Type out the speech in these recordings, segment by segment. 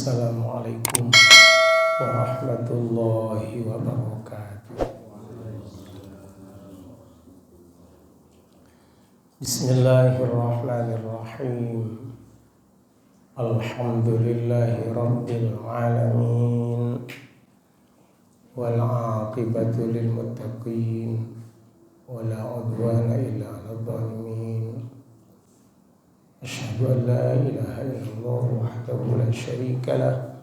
Assalamualaikum warahmatullahi wabarakatuh. Bismillahirrahmanirrahim. Alhamdulillahi rabbil alamin. Wal aqibatu lil muttaqin. Wala udwana illa 'alal zalimin. Asyhadu an la ilaha illallah wahdahu la syarika lah,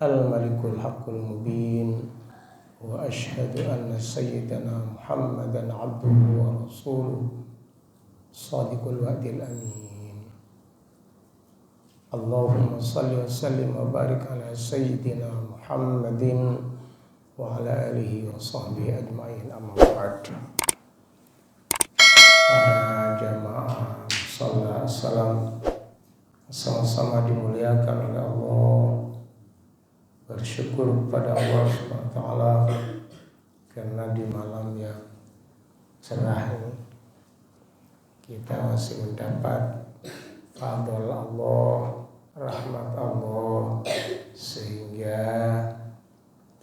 al-malikul haqqul mubin. Wa asyhadu anna sayyidana Muhammadan abduhu wa rasuluh, shadiqul wa'dil amin. Allahumma salli wa sallim wa barik ala sayyidina Muhammadin wa ala alihi wa sahbihi ajma'in, amma ba'd. Para jamaah salat salam sama-sama dimuliakan oleh Allah. Bersyukur kepada Allah Subhanahu wa taala karena di malam yang cerah ini kita masih mendapat fadl Allah, rahmat Allah, sehingga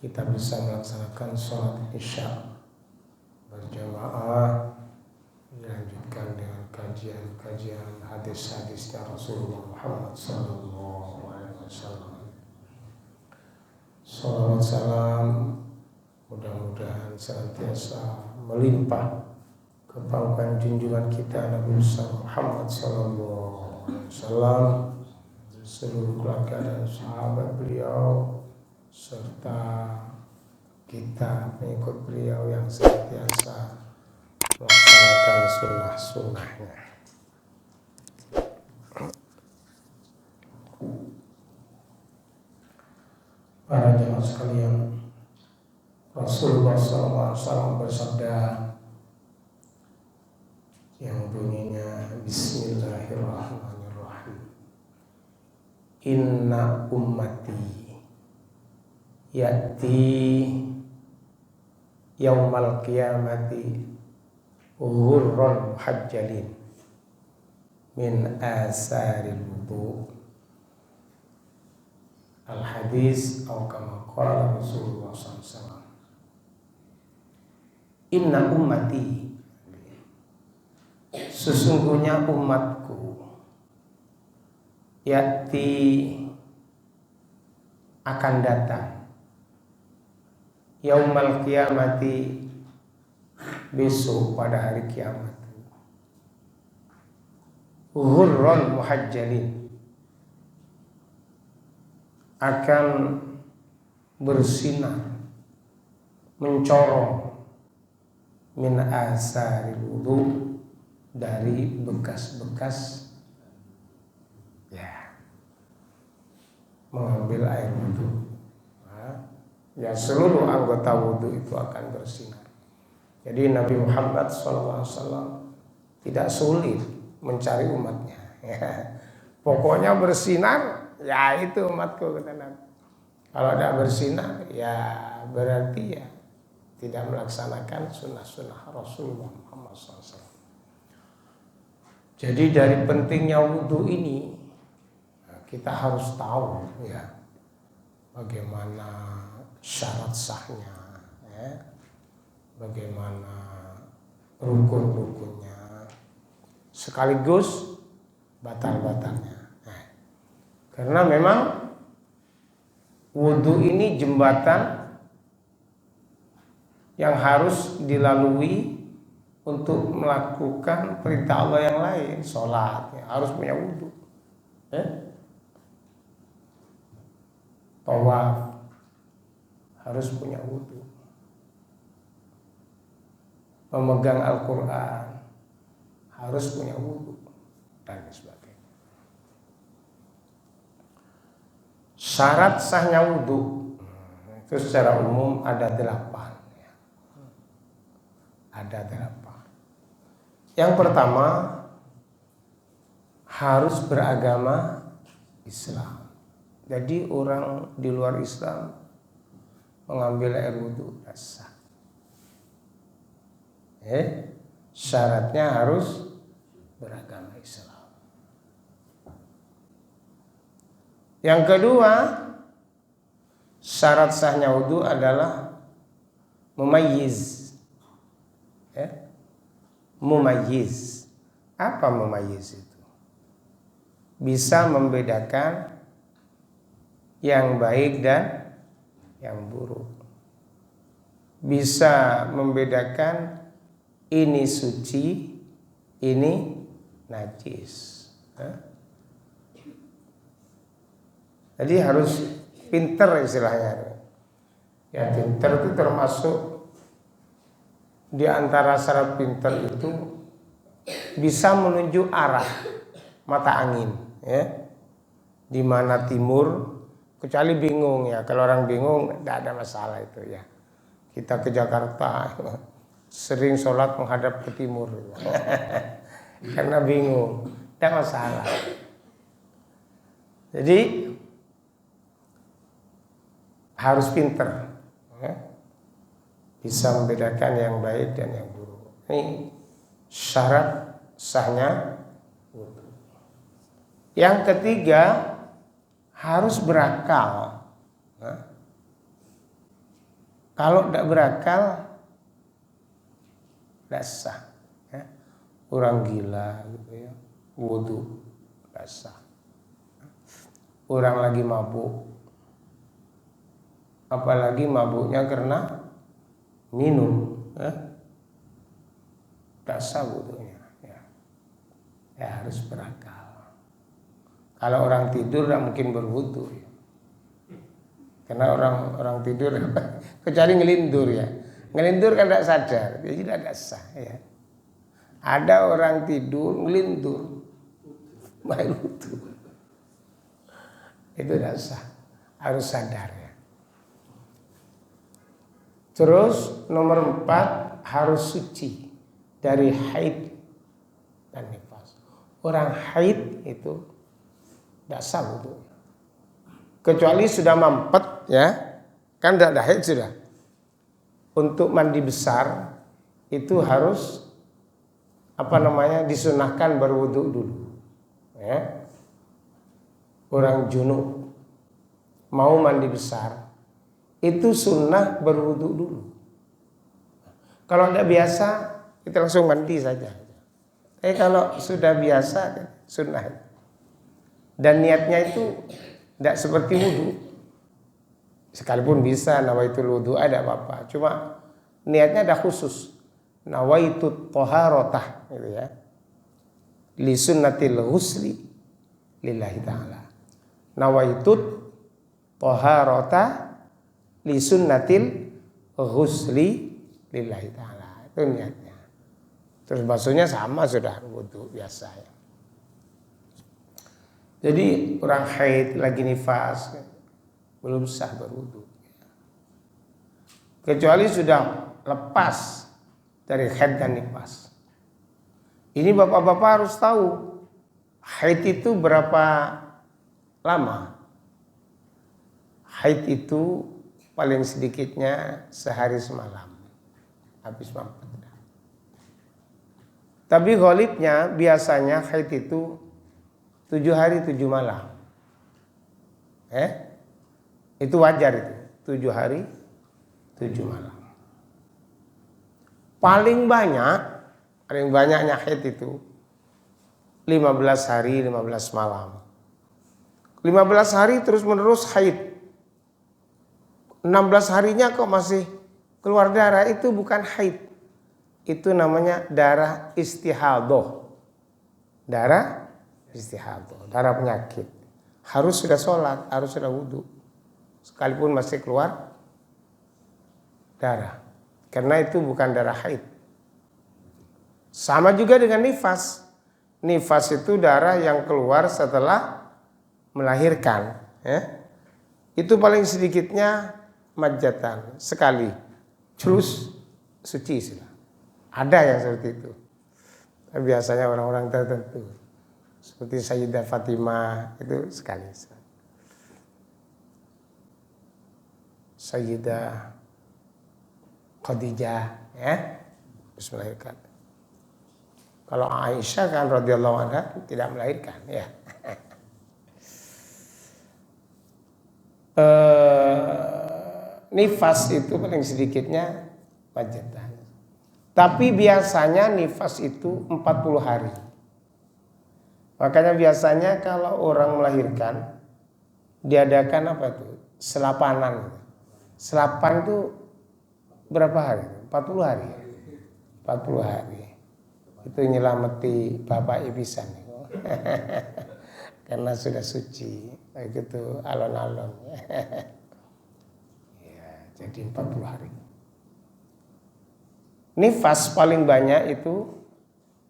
kita bisa melaksanakan sholat isya berjamaah, dilanjutkan dengan kajian hadis-hadisnya Rasulullah Muhammad sallallahu alaihi wasallam. Salawat salam mudah-mudahan senantiasa melimpah kepada junjungan kita Nabi Muhammad sallallahu alaihi wasallam, seluruh keluarga dan sahabat beliau, serta kita pengikut beliau yang senantiasa melaksanakan sunnah-sunnahnya. Para jemaah sekalian, Rasulullah SAW bersabda yang bunyinya Bismillahirrahmanirrahim. Inna ummati ya'ti yaumal qiyamati ghurran muhajjalin min asaril wudu. Al-hadis atau kama qala Rasulullah SAW. Inna ummati, sesungguhnya umatku, ya'ti, akan datang, yaumal qiyamati, besok pada hari kiamat, ghurran muhajjalin, akan bersinar, mencorong, min asari wudu, dari bekas-bekas mengambil air wudu. Ya, seluruh anggota wudu itu akan bersinar. Jadi Nabi Muhammad SAW tidak sulit mencari umatnya. Pokoknya bersinar, ya itu umatku, kata Nabi. Kalau tidak bersinar, ya berarti ya tidak melaksanakan sunnah-sunnah Rasulullah Muhammad SAW. Jadi dari pentingnya wudhu ini, kita harus tahu ya bagaimana syarat sahnya, bagaimana rukun-rukunnya, sekaligus batal-batalnya. Karena memang wudhu ini jembatan yang harus dilalui untuk melakukan perintah Allah yang lain. Sholat harus punya wudhu, tawaf harus punya wudhu, memegang Al-Quran harus punya wudhu, dan sebagainya. Syarat sahnya wudhu itu secara umum ada 8. Ada 8. Yang pertama, harus beragama Islam. Jadi orang di luar Islam mengambil air wudhu sah. Syaratnya harus beragama Islam. Yang kedua, syarat sahnya wudu adalah mumayyiz. Ya. Mumayyiz. Apa mumayyiz itu? Bisa membedakan yang baik dan yang buruk. Bisa membedakan ini suci, ini najis. Jadi harus pinter istilahnya. Ya, pinter itu termasuk di antara syarat pinter itu bisa menunjuk arah mata angin, ya. Di mana timur, kecuali bingung ya. Kalau orang bingung tidak ada masalah itu ya. Kita ke Jakarta sering sholat menghadap ke timur karena bingung, tidak masalah. Jadi harus pinter, ya. Bisa membedakan yang baik dan yang buruk. Ini syarat sahnya wudu. Yang ketiga, harus berakal. Nah, kalau tidak berakal, tidak sah. Ya. Orang gila, gitu ya, wudu tidak sah. Orang lagi mabuk, apalagi mabuknya karena minum, ya, tidak sah wudunya. Ya, harus berakal. Kalau orang tidur tidak mungkin berwudu, ya. Karena orang tidur kecuali ngelindur ya. Ngelindur kan tidak sadar, jadi tidak sah ya. Ada orang tidur ngelindur, main wudu. Itu tidak sah, harus sadar ya. Terus nomor 4, harus suci dari haid dan nifas. Orang haid itu tidak sah wudu. Kecuali sudah mampet ya, kan tidak ada haid sudah. Untuk mandi besar itu harus disunahkan berwudu dulu. Ya. Orang junub mau mandi besar itu sunnah berwudu dulu. Kalau tidak biasa kita langsung mandi saja. Kalau sudah biasa sunnah. Dan niatnya itu tidak seperti wudu. Sekalipun bisa nawaitul wudu ada apa-apa. Cuma niatnya ada khusus. Nawaitut thaharatah gitu ya. Li sunnatil ghusli lillahi ta'ala. Nawaitut thaharatah li sunnatil ghusli lillahi ta'ala. Itu niatnya. Terus basuhnya sama sudah wudu biasa ya. Jadi orang haid lagi nifas belum sah berwudu. Kecuali sudah lepas dari haid dan nifas. Ini bapak-bapak harus tahu haid itu berapa lama. Haid itu paling sedikitnya sehari semalam. Habis mampet. Tapi ghalibnya biasanya haid itu 7 hari 7 malam. Itu wajar itu. 7 hari 7 malam. Paling banyaknya haid itu 15 hari 15 malam. 15 hari terus menerus haid. 16 harinya kok masih keluar darah, itu bukan haid. Itu namanya darah istihadah. Darah istihadah, darah penyakit. Harus sudah sholat, harus sudah wudu, sekalipun masih keluar darah, karena itu bukan darah haid. Sama juga dengan nifas. Nifas itu darah yang keluar setelah melahirkan ya. Itu paling sedikitnya majatan, sekali terus suci sudah. Ada yang seperti itu. Biasanya orang-orang tertentu seperti Sayyidah Fatimah itu sekali. Sayyidah Khadijah ya, terus melahirkan. Kalau Aisyah kan radhiyallahu anha tidak melahirkan ya. nifas itu paling sedikitnya majatan. Tapi biasanya nifas itu 40 hari. Makanya biasanya kalau orang melahirkan diadakan apa itu? Selapanan. Selapan itu berapa hari? 40 hari. 40 hari. Itu nyelameti bapak ibisan. Karena sudah suci. Begitu alon-alon. Ya, jadi 40 hari. Nifas paling banyak itu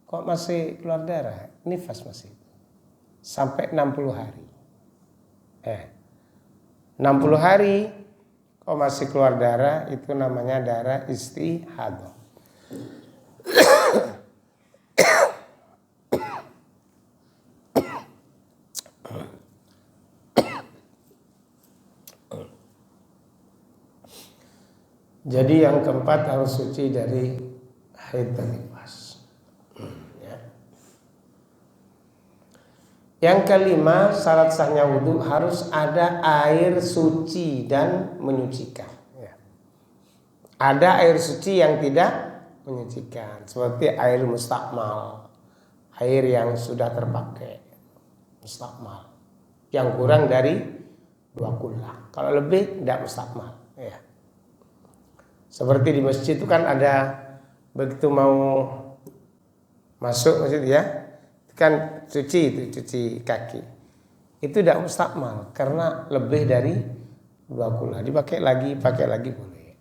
kok masih keluar darah? Nifas masih sampai 60 hari. 60 hari kok masih keluar darah, itu namanya darah istihadah. Jadi yang keempat harus suci dari haid dan nifas. Ya. Yang kelima, syarat sahnya wudhu harus ada air suci dan menyucikan. Ya. Ada air suci yang tidak menyucikan, seperti air mustakmal, air yang sudah terpakai, mustakmal, yang kurang dari 2 kullah. Kalau lebih tidak mustakmal. Ya. Seperti di masjid itu kan ada, begitu mau masuk masjid ya, kan cuci kaki. Itu tidak mustakmal karena lebih dari 2 kullah. Dipakai lagi boleh.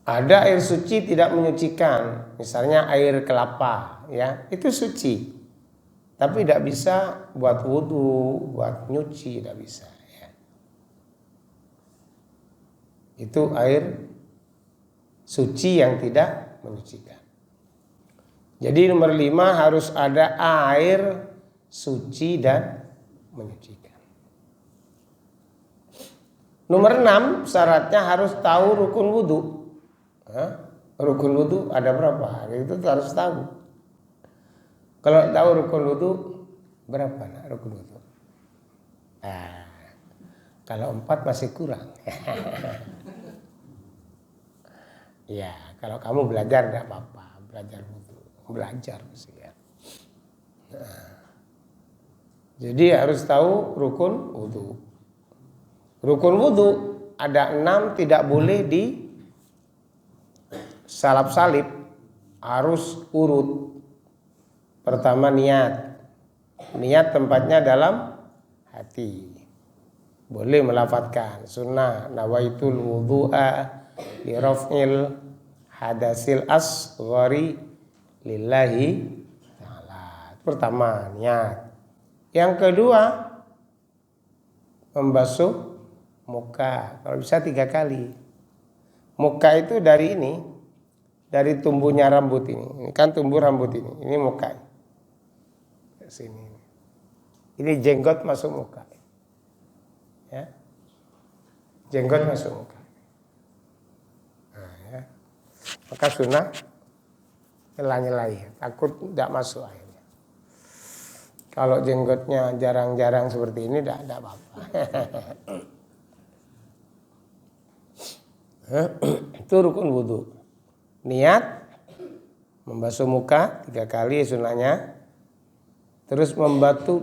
Ada air suci tidak menyucikan, misalnya air kelapa, ya itu suci, tapi tidak bisa buat wudhu, buat nyuci, tidak bisa. Itu air suci yang tidak menyucikan. Jadi nomor 5 harus ada air suci dan menyucikan. Nomor 6 syaratnya harus tahu rukun wudhu. Rukun wudhu ada berapa? Itu harus tahu. Kalau tahu rukun wudhu berapa rukun wudhu? Kalau 4 masih kurang. Ya, kalau kamu belajar tidak apa-apa, belajar mesti ya. Jadi harus tahu rukun wudhu. Rukun wudhu ada 6, tidak boleh di salap-salip, harus urut. Pertama niat. Niat tempatnya dalam hati. Boleh melafadzkan sunnah nawaitul wudhu'a li raf'il hadasil asghari lillahi ta'ala. Pertama niat. Yang kedua membasuh muka, kalau bisa 3 kali. Muka itu dari ini, dari tumbuhnya rambut ini kan tumbuh rambut ini muka sini. Ini jenggot masuk muka. Ya. Jenggot masuk muka. Nah, ya. Maka sunnah nyela-nyelai, takut tidak masuk airnya. Kalau jenggotnya jarang-jarang seperti ini tidak apa-apa. Itu rukun wudhu. Niat membasuh muka 3 kali sunnahnya. Terus membasuh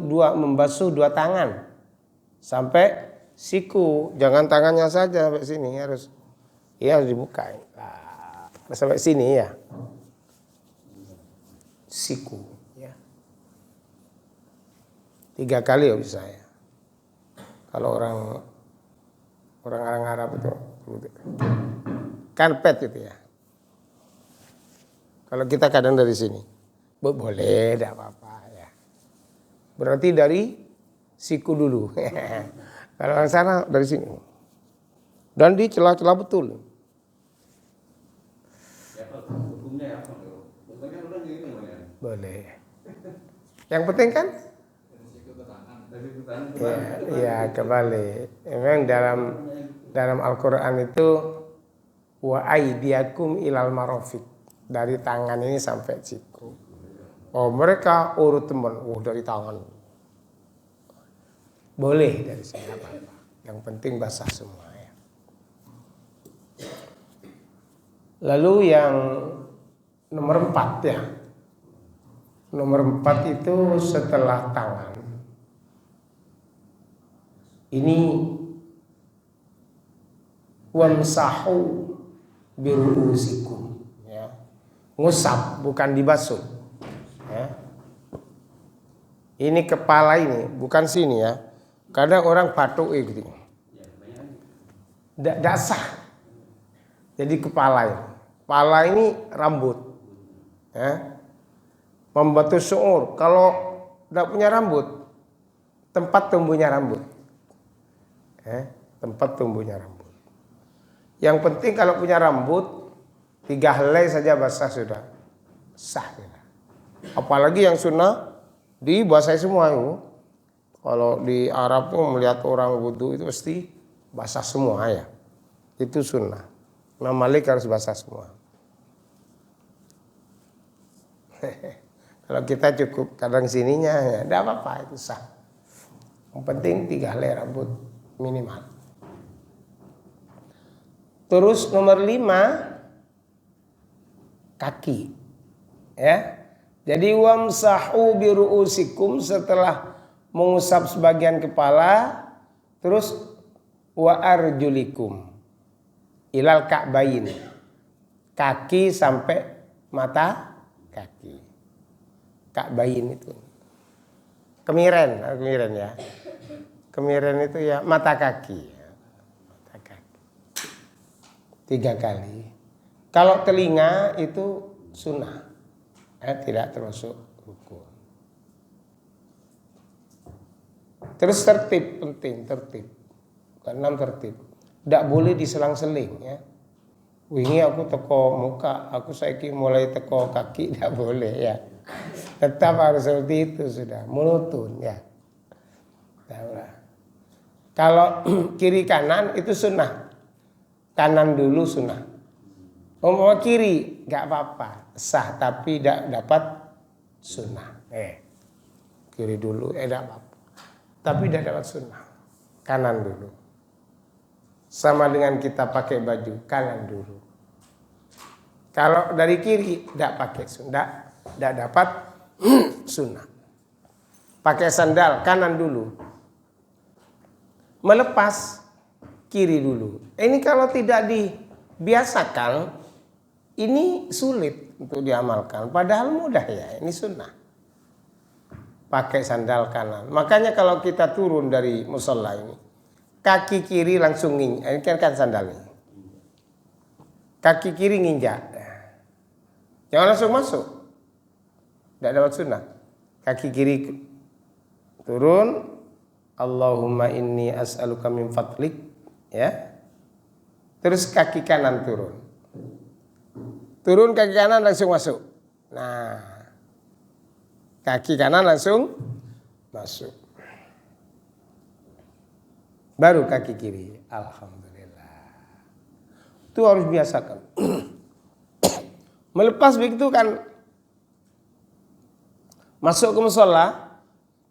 2 tangan sampai siku, jangan tangannya saja sampai sini, harus dibuka. Sampai sini ya. Siku ya. 3 kali ya bisa ya. Kalau orang Arab itu karpet itu ya. Kalau kita kadang dari sini, boleh, tidak apa-apa ya. Berarti dari siku dulu. Kalau orang sana dari sini. Dan di celah-celah betul. Boleh. Yang penting kan? Ya kembali. Memang dalam Al-Quran itu wa aidiakum ilal marafiq, dari tangan ini sampai siku. Oh mereka urut teman, dari tangan. Boleh dari sini apa-apa. Yang penting basah semua ya. Lalu yang nomor 4 ya. Nomor 4 itu setelah tangan. Ini wamsahu biru'usikum ya. Ngusap bukan dibasuh ya. Ini kepala ini bukan sini ya. Kadang orang patok gitu. Tidak sah. Jadi kepala ini. Kepala ini rambut ya. Membantu syuur. Kalau tidak punya rambut, tempat tumbuhnya rambut ya. Tempat tumbuhnya rambut. Yang penting kalau punya rambut 3 helai saja basah sudah sah ya. Apalagi yang sunnah dibasahi semua itu. Kalau di Arab tuh melihat orang wudu itu pasti basah semua ya. Itu sunnah. Imam Malik harus basah semua. Kalau kita cukup kadang sininya ya tidak apa-apa itu sah. Yang penting 3 helai rambut minimal. Terus nomor 5 kaki ya. Jadi wamsahu biru'usikum setelah mengusap sebagian kepala, terus wa arjulikum ilal ka'bain, kaki sampai mata kaki. Ka'bain itu kemiren ya. Kemiren itu ya mata kaki. Mata kaki 3 kali. Kalau telinga itu sunnah. Tidak termasuk rukun. Terus tertib penting, tertib. Keenam tertib. Tidak boleh diselang-seling ya. Wingi aku teko muka, aku saiki mulai teko kaki, tidak boleh ya. Tetap harus seperti itu sudah, monoton ya. Kalau kiri kanan itu sunnah. Kanan dulu sunnah. Mau kiri nggak apa-apa, sah tapi tidak dapat sunnah. Kiri dulu tidak apa-apa, tapi tidak dapat sunnah. Kanan dulu. Sama dengan kita pakai baju, kanan dulu. Kalau dari kiri tidak pakai sunnah, tidak dapat sunnah. Pakai sandal kanan dulu. Melepas kiri dulu. Ini kalau tidak dibiasakan, ini sulit untuk diamalkan. Padahal mudah ya, ini sunnah. Pakai sandal kanan. Makanya kalau kita turun dari musola ini, kaki kiri langsung nginjak. Ini kan sandalnya. Kaki kiri nginjak. Jangan langsung masuk. Tidak dapat sunnah. Kaki kiri turun. Allahumma inni as'aluka min fadlik. Ya. Terus kaki kanan turun. Turun kaki kanan langsung masuk. Nah, kaki kanan langsung masuk. Baru kaki kiri. Alhamdulillah. Itu harus biasakan. Melepas begitu kan, masuk ke musola,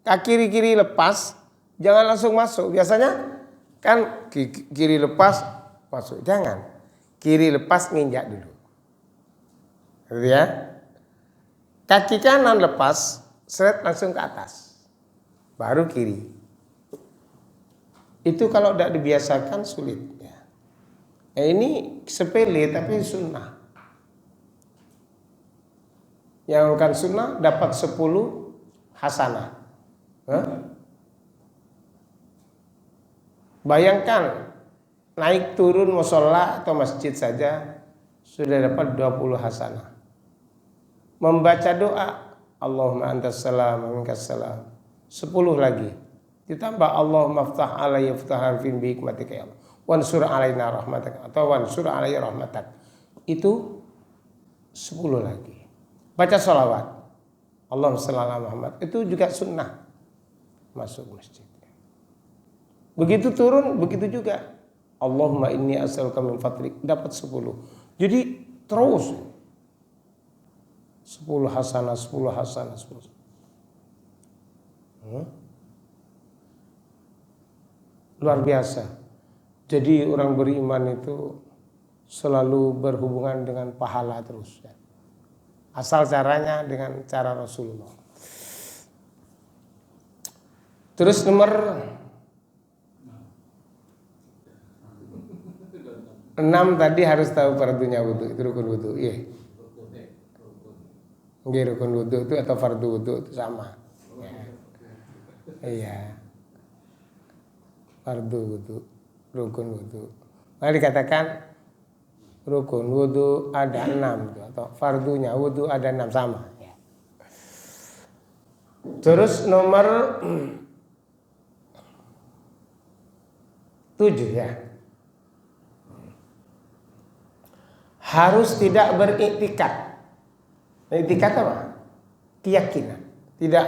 kaki kiri lepas, jangan langsung masuk. Biasanya kan kiri lepas masuk, jangan. Kiri lepas nginjak dulu. Gitu ya. Kaki kanan lepas, seret langsung ke atas. Baru kiri. Itu kalau tidak dibiasakan sulit ya. Ini sepele tapi sunnah. Yang bukan sunnah dapat 10 hasanah. Bayangkan naik turun musola atau masjid saja sudah dapat 20 hasanah. Membaca doa Allahumma antas salam wa minkas salam 10 lagi. Ditambah Allahumma ftah alayya ftahan fi hikmatika ya Allah. Wansur alaina rahmatak atau wansur alayya rahmatak. Itu 10 lagi. Baca sholawat Allahumma shalli ala Muhammad. Itu juga sunnah masuk masjid. Begitu turun begitu juga. Allahumma inni as'aluka min fadlik dapat 10. Jadi terus 10 hasanah, 10 hasanah, 10. luar biasa. Jadi orang beriman itu selalu berhubungan dengan pahala terus. Asal caranya dengan cara Rasulullah. Terus nomor 6 tadi harus tahu fardunya wudu, itu rukun wudu. Iya. Rukun wudu itu atau fardu wudu itu sama. Iya. Fardu wudu, rukun wudu. Maka dikatakan rukun wudu ada 6 atau fardunya wudu ada 6 sama. Terus nomor 7 ya. Harus tidak beriktikad. Iktikad apa? Keyakinan. Tidak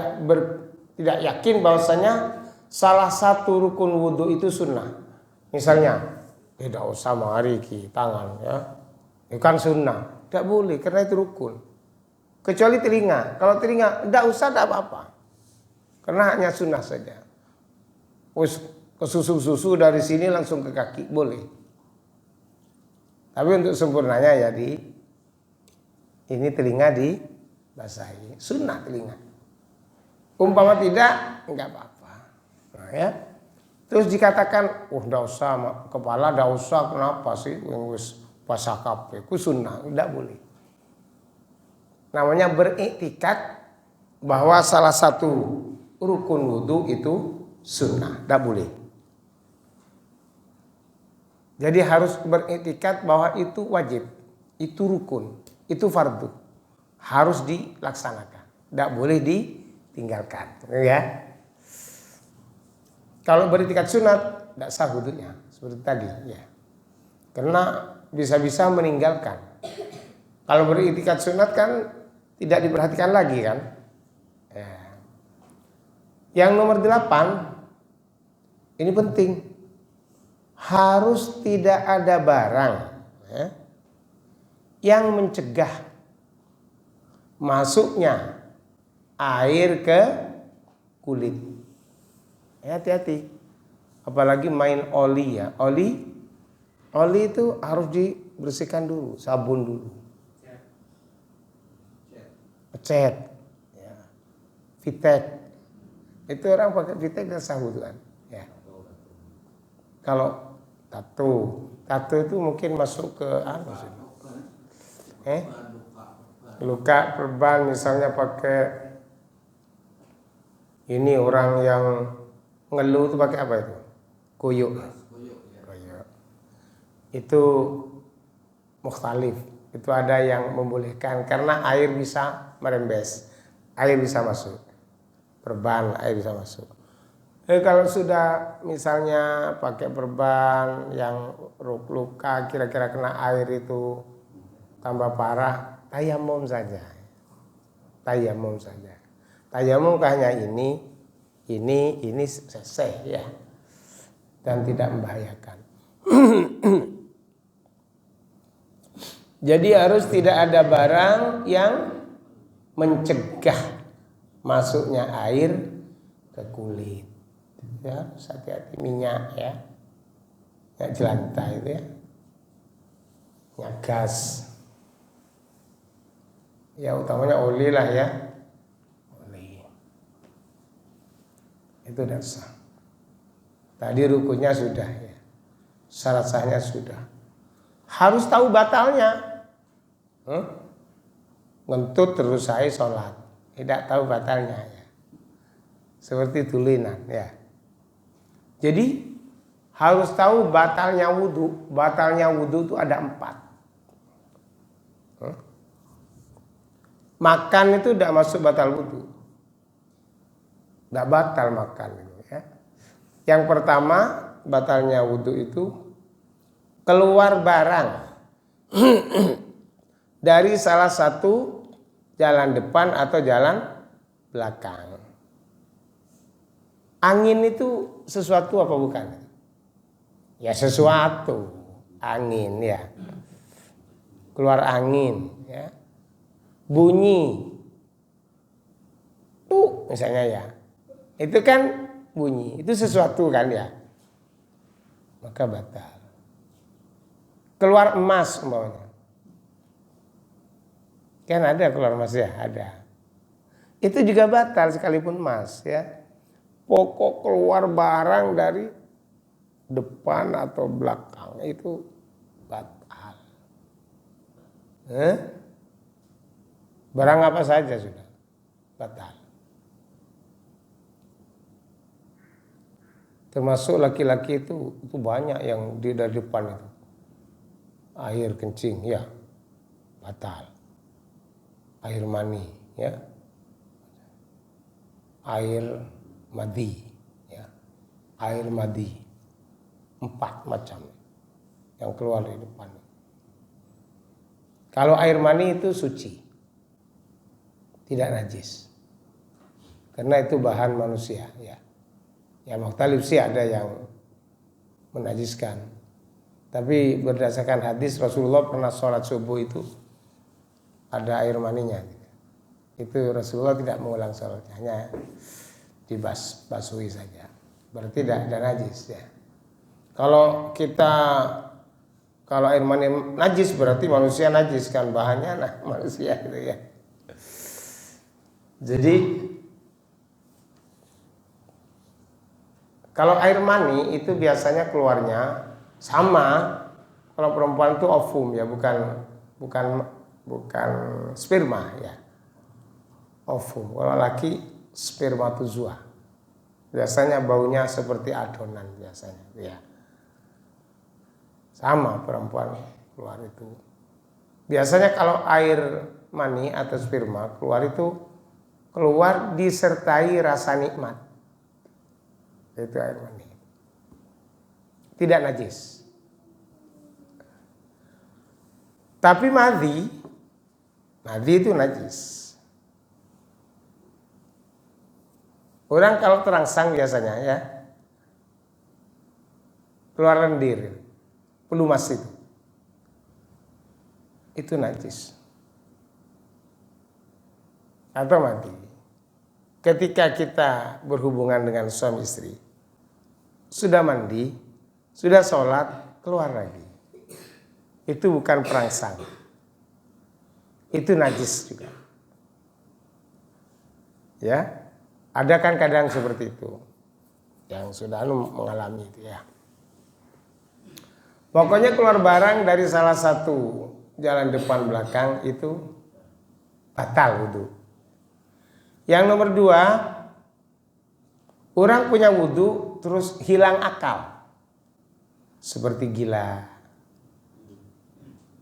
yakin bahwasanya salah satu rukun wudu itu sunnah. Misalnya tidak usah mengariki tangan ya. Itu kan sunnah. Tidak boleh karena itu rukun. Kecuali telinga. Kalau telinga tidak usah, tidak apa-apa. Karena hanya sunnah saja. Ke susu dari sini langsung ke kaki boleh. Tapi untuk sempurnanya ya ini telinga dibasahi. Sunnah telinga. Umpama tidak, enggak apa-apa. Nah, ya. Terus dikatakan, enggak usah kepala, enggak usah, kenapa sih? Wis basah kabeh, ku sunnah, enggak boleh. Namanya beriktikad bahwa salah satu rukun wudu itu sunnah, enggak boleh. Jadi harus beriktikad bahwa itu wajib, itu rukun, itu fardu. Harus dilaksanakan, tidak boleh ditinggalkan. Ya. Kalau beriktikad sunat, tidak sah wudunya, seperti tadi. Ya. Karena bisa-bisa meninggalkan. Kalau beriktikad sunat kan tidak diperhatikan lagi kan. Ya. Yang nomor 8, ini penting. Harus tidak ada barang ya, yang mencegah masuknya air ke kulit. Hati-hati. Apalagi main oli ya. Oli itu harus dibersihkan dulu, sabun dulu. Cet. Ya. Vitek. Itu orang pakai vitek dan sah wuduan. Ya. Kalau tato itu mungkin masuk ke apa sih? Luka perban misalnya pakai ini orang yang ngeluh itu pakai apa itu? Kuyuk. Itu mukhtalif. Itu ada yang membolehkan karena air bisa merembes, air bisa masuk. Perban air bisa masuk. Kalau sudah misalnya pakai perban yang luka kira-kira kena air itu tambah parah, tayamum saja. Tayamum saja. Tayamum hanya ini selesai ya. Dan tidak membahayakan. Jadi harus tidak ada barang yang mencegah masuknya air ke kulit. Ya, hati-hati minyak ya. Minyak jelantah itu ya. Minyak gas. Ya utamanya oli lah ya. Oli. Itu tidak sah. Tadi rukunnya sudah ya. Syarat sahnya sudah. Harus tahu batalnya. Ngentut terus saya sholat. Tidak tahu batalnya ya. Seperti tulinan ya. Jadi harus tahu batalnya wudu. Batalnya wudu itu ada 4. Makan itu tidak masuk batal wudu. Tidak batal makan ya. Yang pertama batalnya wudu itu keluar barang dari salah satu jalan depan atau jalan belakang. Angin itu sesuatu apa bukan? Ya sesuatu. Angin ya. Keluar angin ya. Bunyi. Tuh misalnya ya. Itu kan bunyi. Itu sesuatu kan ya. maka batal. Keluar emas umpamanya. Kan ada keluar emas ya, ada. Itu juga batal sekalipun emas ya. Pokok keluar barang dari depan atau belakang itu batal. Barang apa saja sudah batal. Termasuk laki-laki itu banyak yang dari depan itu. Air kencing ya batal. Air mani ya. Air madi ya. Air madi 4 macam yang keluar dari depan. Kalau air mani itu suci, tidak najis, karena itu bahan manusia ya. Ya mukhtalif sih, ada yang menajiskan, tapi berdasarkan hadis Rasulullah pernah sholat subuh itu ada air maninya. Itu Rasulullah tidak mengulang sholatnya, hanya dibasuhi saja. Berarti tidak ada najis ya. Kalau air mani najis berarti manusia najis kan, bahannya manusia gitu ya. Jadi kalau air mani itu biasanya keluarnya sama, kalau perempuan itu ovum ya, bukan sperma ya. Ovum. Kalau laki spermatozoa. Biasanya baunya seperti adonan biasanya ya. Sama perempuan keluar itu. Biasanya kalau air mani atau sperma keluar disertai rasa nikmat. Itu air mani. Tidak najis. Tapi madhi itu najis. Orang kalau terangsang biasanya ya keluar lendir, pelumas itu najis atau mati. Ketika kita berhubungan dengan suami istri, sudah mandi, sudah sholat, keluar lagi, itu bukan perangsang, itu najis juga. Ya, ada kan kadang seperti itu, yang sudah mengalami itu ya. Pokoknya keluar barang dari salah satu jalan depan belakang itu batal wudu. Yang nomor 2, orang punya wudu terus hilang akal, seperti gila,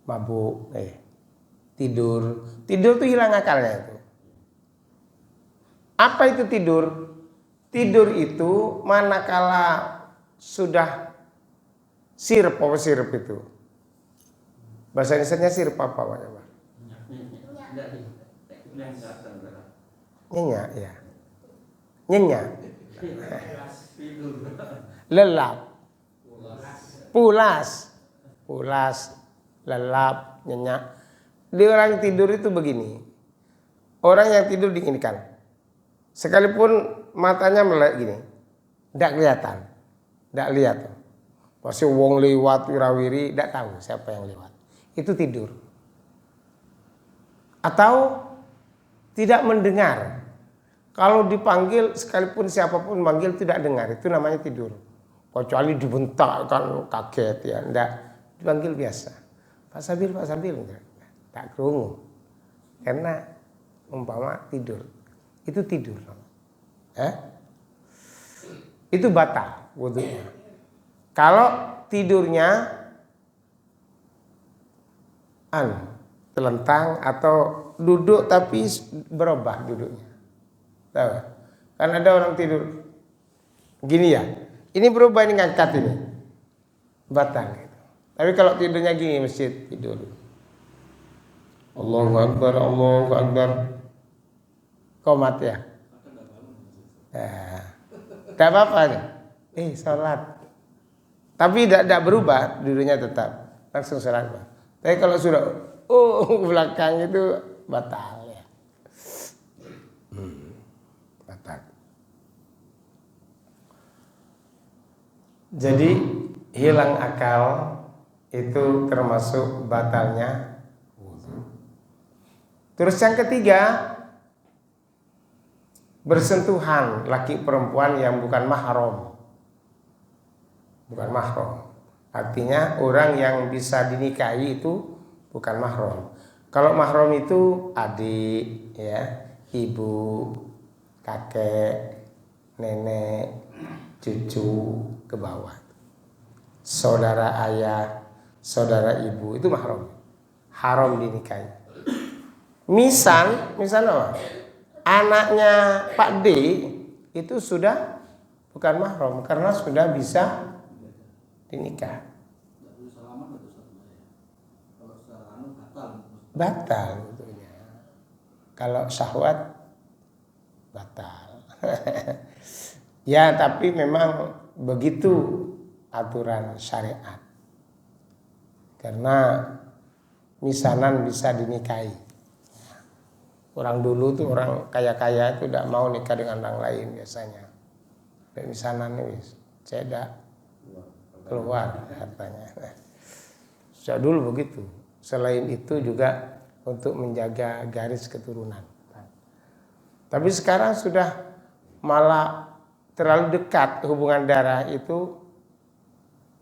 mabuk, tidur tuh hilang akalnya itu. Apa itu tidur? Tidur itu manakala sudah sirep itu. Bahasa Indonesianya sirep apa Pak? Nyenyak ya. Nyenyak. Lelap. Pulas, lelap, nyenyak. Di orang tidur itu begini. Orang yang tidur diinginkan, sekalipun matanya melek gini, tidak kelihatan, tidak lihat. Masih wong lewat wirawiri, tidak tahu siapa yang lewat. Itu tidur. Atau tidak mendengar. Kalau dipanggil, sekalipun siapapun manggil tidak dengar, itu namanya tidur. Kecuali dibentak kan kaget ya, tidak, dipanggil biasa. Pak Sabil, tak kerungu. Karena umpama tidur, itu tidur. Itu batal wudunya. Kalau tidurnya telentang atau duduk tapi berubah duduknya. Tahu? Kan ada orang tidur gini ya. Ini berubah, ini ngangkat ini. Batal gitu. Tapi kalau tidurnya gini masjid tidur. Allahu Akbar, Allahu Akbar. Qomat ya. Tidak apa-apa nih. Sholat. Tapi tidak berubah, duduknya tetap. Langsung sholat. Tapi kalau sudah belakang itu batal ya. Batal. Jadi hilang akal itu termasuk batalnya wudu. Terus yang ketiga, bersentuhan laki perempuan yang bukan mahram. Bukan mahram. Artinya orang yang bisa dinikahi itu bukan mahram. Kalau mahram itu adik, ya, ibu, kakek, nenek, cucu ke bawah. Saudara ayah, saudara ibu itu mahram. Haram dinikahi. Misal apa? Anaknya Pak D itu sudah bukan mahram karena sudah bisa dinikah. Batal tentunya. Kalau syahwat batal. Ya, tapi memang begitu aturan syariat. Karena misanan bisa dinikahi. Orang dulu tuh orang kaya-kaya itu tidak mau nikah dengan orang lain biasanya. Dan misanan ini cedak keluar hartanya. Sejak dulu begitu. Selain itu juga untuk menjaga garis keturunan. Tapi sekarang sudah malah terlalu dekat hubungan darah itu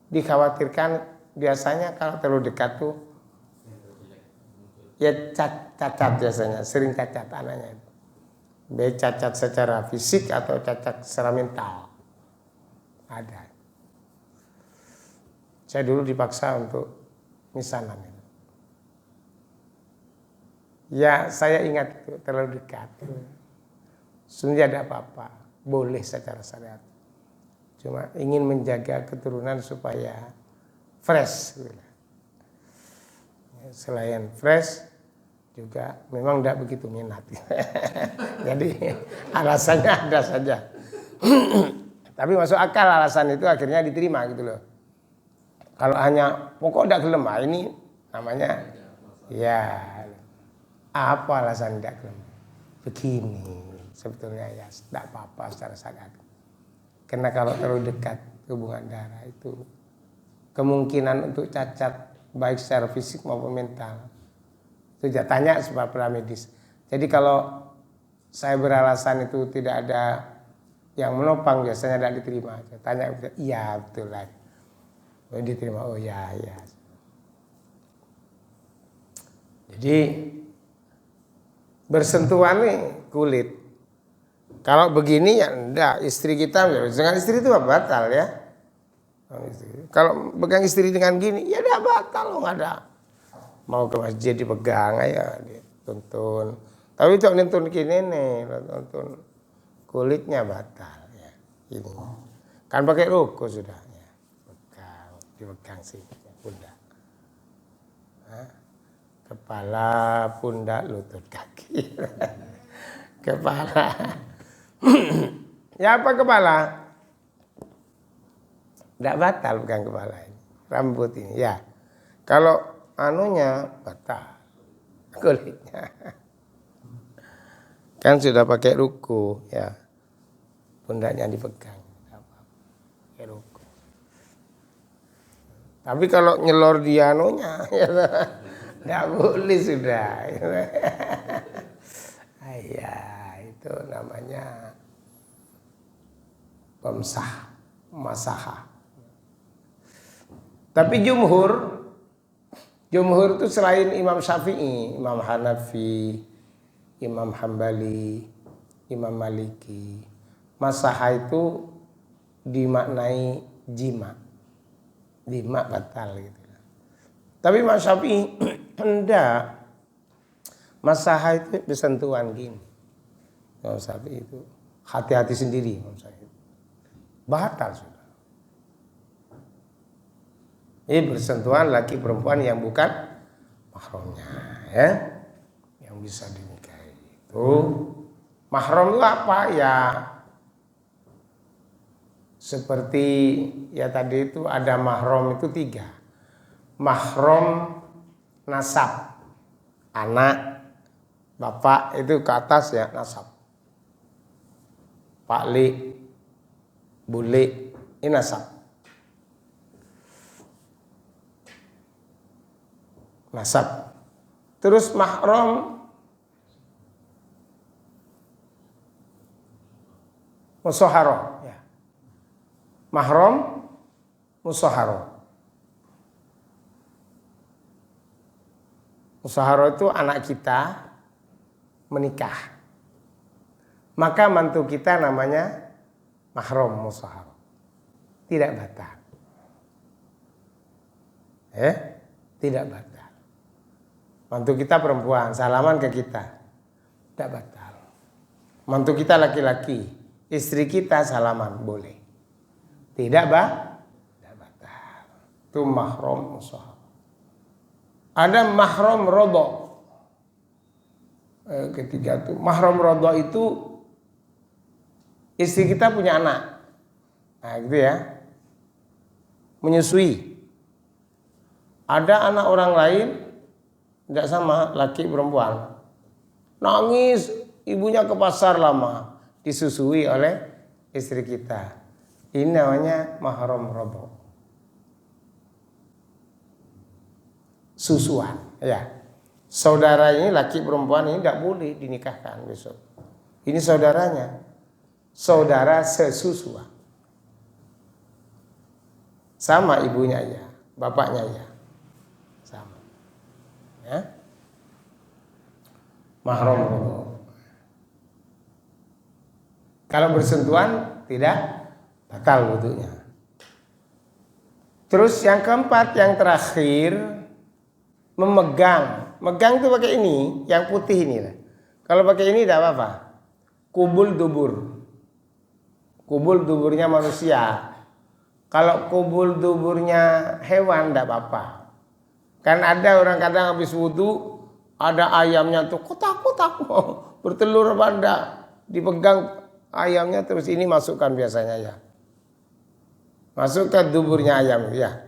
dikhawatirkan biasanya kalau terlalu dekat tuh ya cacat biasanya, sering cacat anaknya itu. Baik cacat secara fisik atau cacat secara mental. Ada. Saya dulu dipaksa untuk misanan itu. Ya, saya ingat itu terlalu dekat. Sebenarnya ada apa-apa, boleh secara syariat. Cuma ingin menjaga keturunan supaya fresh. Selain fresh juga memang tidak begitu minat. Jadi alasannya ada saja. Tapi masuk akal alasan itu akhirnya diterima gitu loh. Kalau hanya pokok tidak gelem, ini namanya ya apa alasan tidak gelem? Begini sebetulnya ya tidak apa-apa secara syariat. Karena kalau terlalu dekat hubungan darah itu kemungkinan untuk cacat baik secara fisik maupun mental. Itu tanya sebab medis. Jadi kalau saya beralasan itu tidak ada yang menopang biasanya tidak diterima. Saya tanya, iya betul lah. Oh, diterima, oh ya. Jadi bersentuhan nih kulit. Kalau begini ya enggak, istri kita dengan istri itu batal ya. Kalau pegang istri dengan gini ya enggak batal, nggak ada. Mau ke masjid dipegang aja, dituntun. Tapi itu nuntun gini nih, tuntun kulitnya batal ya. Ini kan pakai ruko sudah ya. Dipegang sih pundak. Kepala, pundak, lutut, kaki. Kepala. Ya apa kepala? Tidak batal pegang kepala ini. Rambut ini ya. Kalau anunya batal kulitnya. Kan sudah pakai ruku ya. Pundaknya dipegang. Pakai ruku. Tapi kalau nyelor di anunya ya tidak boleh sudah. Ya, itu namanya pemsah, masaha. Tapi jumhur itu selain Imam Syafi'i, Imam Hanafi, Imam Hambali, Imam Maliki, masaha itu dimaknai jima batal gitu. Tapi Imam Syafi'i enggak. Masaha itu bersentuhan gini. Imam Syafi'i itu hati-hati sendiri Imam Syafi'i. Batal sudah. Ini bersentuhan laki perempuan yang bukan mahramnya ya. Yang bisa dinikahi itu. Mahram itu apa ya? Seperti ya tadi itu ada mahram itu 3. Mahram nasab. Anak, bapak itu ke atas ya nasab. Pak Li, Bule, ini nasab. nasab. Terus mahram musahharah ya. Mahram musahharah. Musahharah itu anak kita menikah. Maka mantu kita namanya mahram musahharah. Tidak batal. Tidak batal. Mantu kita perempuan, salaman ke kita. Tidak batal. Mantu kita laki-laki, istri kita salaman, boleh. Tidak batal. Itu mahram musahharah. Ada mahram rodha. Ketiga itu mahram rodha itu istri kita punya anak. Nah gitu ya. Menyusui. Ada anak orang lain tidak sama laki perempuan. Nangis, ibunya ke pasar lama, disusui oleh istri kita. Ini namanya mahram rodha. Susuan, ya. Saudara ini laki perempuan ini tidak boleh dinikahkan besok. Ini saudaranya, saudara sesusuan. Sama ibunya ya, bapaknya ya, sama. Ya. Mahram rodha. Kalau bersentuhan tidak batal wudunya. Terus yang keempat, yang terakhir, memegang. Megang itu pakai ini, yang putih ini. Kalau pakai ini tidak apa-apa. Kubul dubur. Kubul duburnya manusia. Kalau kubul duburnya hewan tidak apa-apa. Kan ada orang kadang habis wudu, ada ayamnya tuh kotak-kotak bertelur pada dipegang ayamnya, terus ini masukkan biasanya ya. Masuk ke duburnya ayam ya.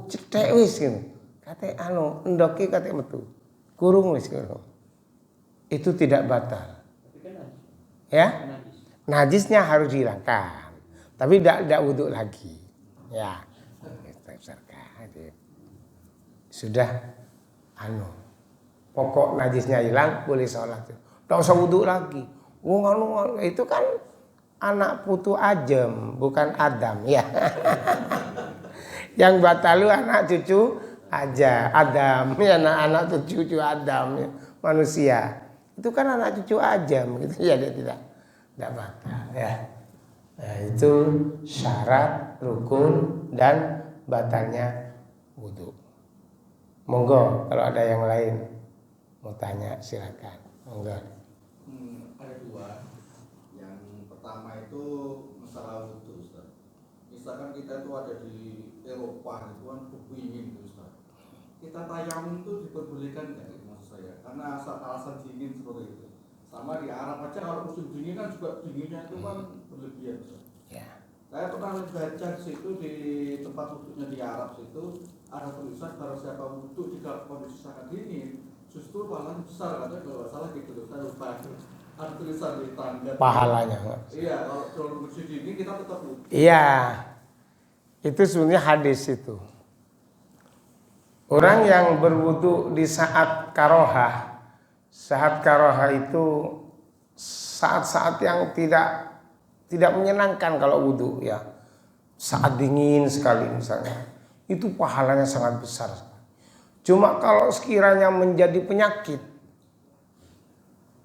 Cetek wis gitu. Kate endoki kate metu. Kurung wis kurung. Itu tidak batal. Ya? Najisnya harus dihilangkan. Tapi tidak wudu lagi. Ya. Sudah pokok najisnya hilang, boleh sholat. Tidak usah wudu lagi. Itu kan anak putu Ajem, bukan Adam ya. Yang batal anak cucu aja Adam, ya anak cucu Adam ya, manusia. Itu kan anak cucu Adam gitu ya, dia tidak batal ya. Nah, itu syarat rukun dan batalnya wudu. Monggo kalau ada yang lain mau tanya silakan. Monggo. Ada dua. Yang pertama itu masalah wudu, Ustaz. Misalkan kita itu ada di Eropa itu kan dingin itu, Ustaz. Kita tayamum itu diperbolehkan nggak? Maksud saya, karena alasan dingin seperti itu. Sama di Arab aja kalau musim dingin kan juga dinginnya itu kan berlebihan, Ustaz. Ya. Saya pernah baca di situ di tempat wudhunya di Arab situ ada tulisan kalau siapa wudhu jika kondisi sangat dingin justru pahalanya besar, katanya kalau salah gitu loh, saya lupa. Ada tulisan di tangga Pahalanya. Iya, kalau musim dingin kita tetap wudhu. Iya. Itu sebenarnya hadis itu. Orang yang berwudu di saat karohah. Saat karohah itu saat-saat yang tidak menyenangkan kalau wudu ya. Saat dingin sekali misalnya. Itu pahalanya sangat besar. Cuma kalau sekiranya menjadi penyakit,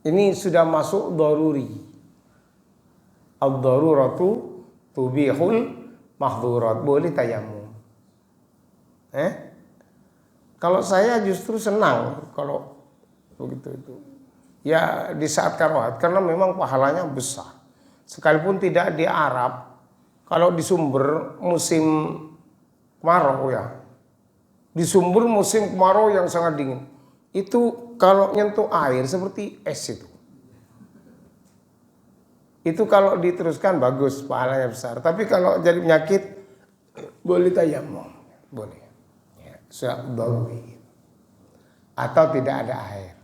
ini sudah masuk daruri. Ad-daruratu tubihul mahdhurat. Boleh tayamum. Kalau saya justru senang kalau begitu itu. Ya di saat karohat, karena memang pahalanya besar. Sekalipun tidak di Arab, kalau di Sumber musim kemarau ya. Di Sumber musim kemarau yang sangat dingin. Itu kalau nyentuh air seperti es itu. Itu kalau diteruskan bagus, pahalanya besar. Tapi kalau jadi penyakit, boleh tayamum. Boleh. Ya, daruri. Atau tidak ada air.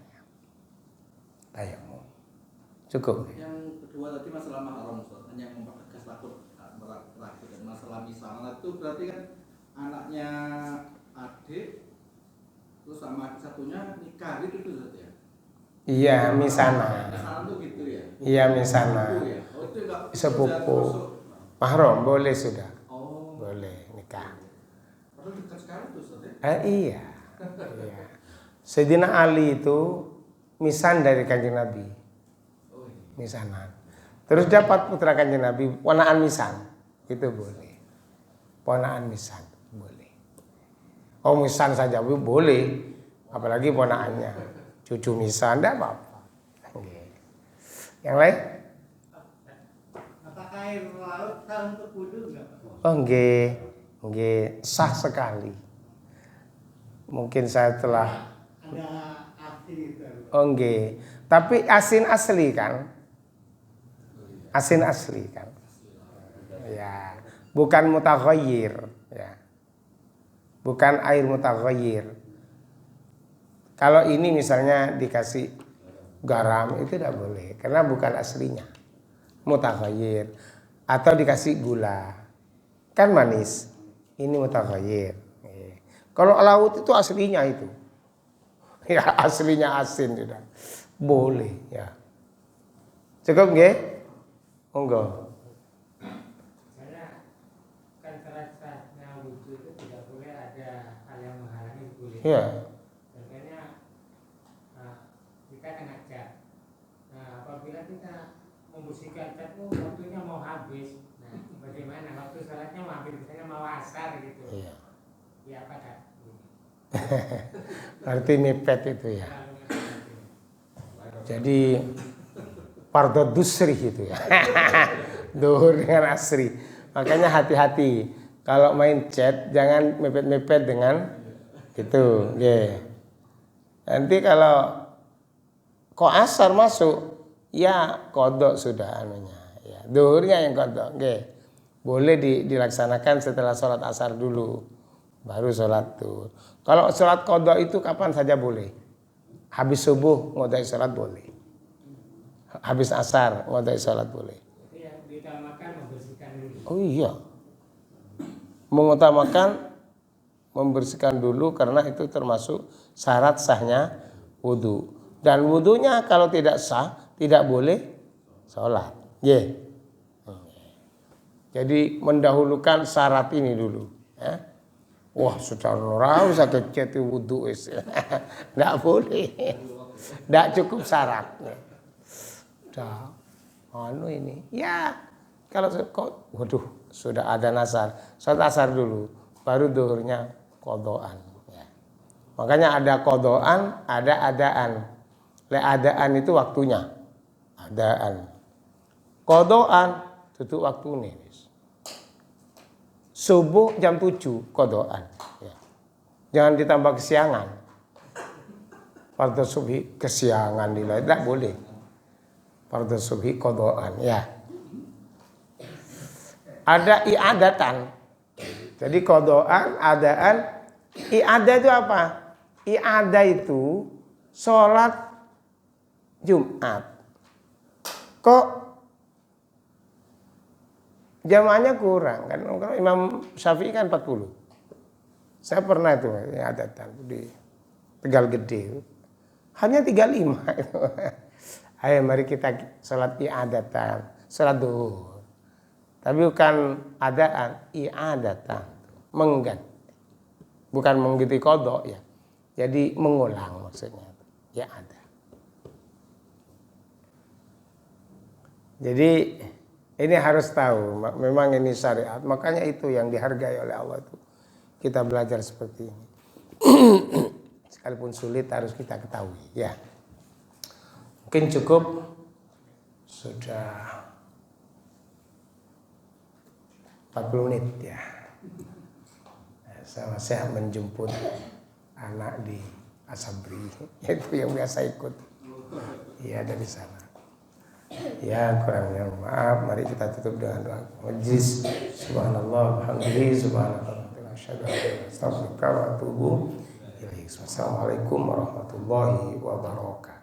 Tayamum. Cukup. Yang kedua tadi masalah mahram, Ustaz. Yang mempertegas takut terakhir masalah misalnya itu berarti kan anaknya adik Terus sama satunya nikah gitu tuh Ustaz ya. Iya, misana. Misana tuh gitu ya. Iya, misana. Sepupu ya. Oh itu enggak Sepupu. Mahram boleh sudah. Oh. Boleh nikah. Padahal dekat sekali tuh Ustaz ya. Iya. Iya. Sayyidina Ali itu misan dari Kanjeng Nabi. Oh iya. Misanan. Terus dapat putra Kanjeng Nabi, ponaan misan. Itu boleh. Ponaan misan boleh. Oh, misan saja boleh. Apalagi ponaannya. Cucu misan enggak apa-apa. Yang lain? Apakah air laut sah untuk wudu enggak? Oh, nggih, sah sekali. Mungkin saya telah Ada arti itu. oh nggih. Tapi asin asli kan? Asin asli kan? Ya, bukan mutaghayyir, ya. Bukan air mutaghayyir. Kalau ini misalnya dikasih garam itu tidak boleh karena bukan aslinya. Mutaghayyir atau dikasih gula. Kan manis. Ini mutaghayyir. Kalau laut itu aslinya itu. Ya, aslinya asin sudah. Boleh, ya. Cukup nggih? Monggo. Karena kan saat-saatnya wudhu itu tidak boleh ada hal yang menghalangi boleh. Ya. Contohnya kita kena cat. Nah, apabila kita membersihkan cat, waktunya mau habis. Nah, bagaimana? Waktu sholatnya mau habis, misalnya mau asar gitu. Iya. Ya apa kan? Berarti mepet itu ya. Jadi fardhu dusri itu ya. Duhur dengan asri. Makanya hati-hati kalau main chat jangan mepet-mepet dengan itu, nggih. Nanti kalau kok asar masuk, ya kodok sudah anunya, ya. Duhurnya yang kodok, nggih. Boleh dilaksanakan setelah sholat asar dulu, baru sholat duhur. Kalau sholat kodok itu kapan saja boleh. Habis subuh ngodai sholat boleh. Habis asar ngodai sholat boleh. Jadi yang diutamakan membersihkan dulu. Oh iya. Mengutamakan membersihkan dulu karena itu termasuk syarat sahnya wudu. Dan wudunya kalau tidak sah tidak boleh sholat. Yeah. Jadi mendahulukan syarat ini dulu. Ya. Wah, sudah ora usah kecet wudu wis. Enggak boleh. Enggak cukup syaratnya. Udah anu ini. Ya, kalau kok waduh, sudah ada nasar. Sholat asar dulu, baru duhurnya qodoan ya. Makanya ada qodoan, ada adaan. Adaan itu waktunya. Adaan. Qodoan itu waktunya. Subuh jam 7 kodoan ya. Jangan ditambah kesiangan. Fardhu subhi kesiangan tidak boleh. Fardhu subhi kodoan ya. Ada i'adatan. Jadi kodoan, adaan. I'adah itu apa? I'adah itu sholat Jumat. Kok jamaahnya kurang kan? Kalau Imam Syafi'i kan 40. Saya pernah itu adatan di Tegal Gede. Hanya 35 itu. Ayo mari kita sholat i'adatan, sholat duhur. Tapi bukan adaan, i'adatan, mengganti. Bukan mengganti qadha ya. Jadi mengulang maksudnya. Ya ada. Jadi ini harus tahu, memang ini syariat. Makanya itu yang dihargai oleh Allah itu. Kita belajar seperti ini. Sekalipun sulit harus kita ketahui. Ya, mungkin cukup. Sudah 40 menit ya. Saya masih menjemput anak di Asabri. Itu yang biasa ikut. Iya dari sana. Ya kurangnya maaf. Mari kita tutup dengan doa majlis. Subhanallah walhamdulillah subhanallah asyhadu an la ilaha illallah wa atubu ilaik. Wassalamualaikum warahmatullahi wabarakatuh.